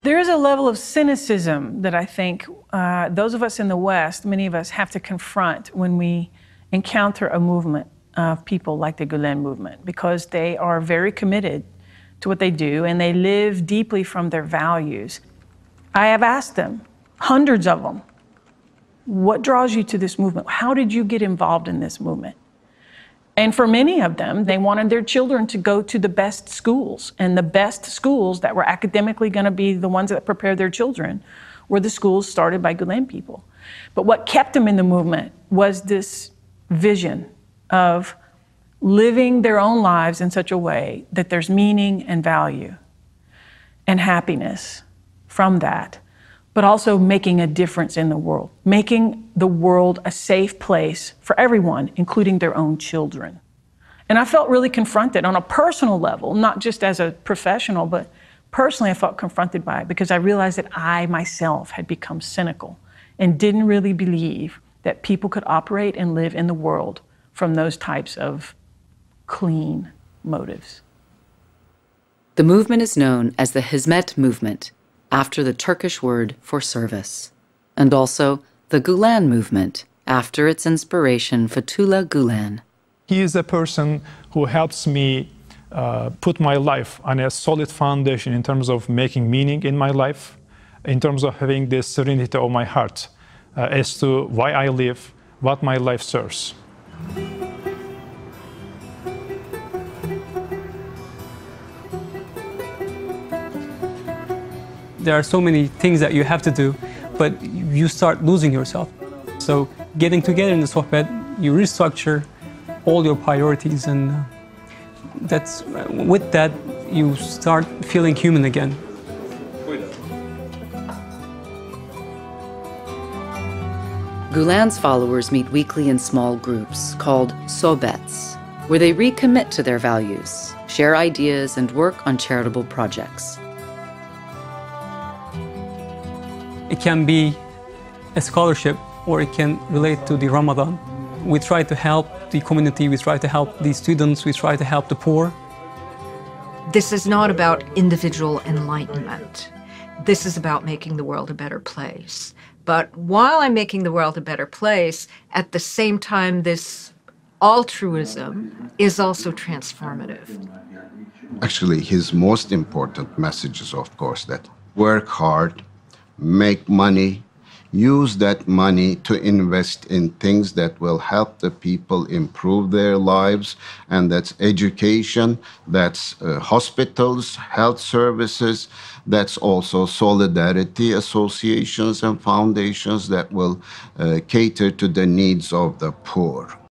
There is a level of cynicism that I think those of us in the West, many of us, have to confront when we encounter a movement of people like the Gulen movement, because they are very committed to what they do and they live deeply from their values. I have asked them, hundreds of them, what draws you to this movement? How did you get involved in this movement? And for many of them, they wanted their children to go to the best schools. And the best schools that were academically going to be the ones that prepared their children were the schools started by Gulen people. But what kept them in the movement was this vision of living their own lives in such a way that there's meaning and value and happiness from that, but also making a difference in the world, making the world a safe place for everyone, including their own children. And I felt really confronted on a personal level, not just as a professional, but personally I felt confronted by it because I realized that I myself had become cynical and didn't really believe that people could operate and live in the world from those types of clean motives. The movement is known as the Hizmet movement, after the Turkish word for service, and also the Gulen movement, after its inspiration Fethullah Gülen. He is a person who helps me put my life on a solid foundation in terms of making meaning in my life, in terms of having this serenity of my heart as to why I live, what my life serves. There are so many things that you have to do, but you start losing yourself. So getting together in the sohbet, you restructure all your priorities, and with that, you start feeling human again. Gulen's followers meet weekly in small groups called sohbets, where they recommit to their values, share ideas, and work on charitable projects. It can be a scholarship, or it can relate to the Ramadan. We try to help the community, we try to help the students, we try to help the poor. This is not about individual enlightenment. This is about making the world a better place. But while I'm making the world a better place, at the same time, this altruism is also transformative. Actually, his most important message is, of course, that work hard, make money, use that money to invest in things that will help the people improve their lives, and that's education, that's hospitals, health services, that's also solidarity associations and foundations that will cater to the needs of the poor.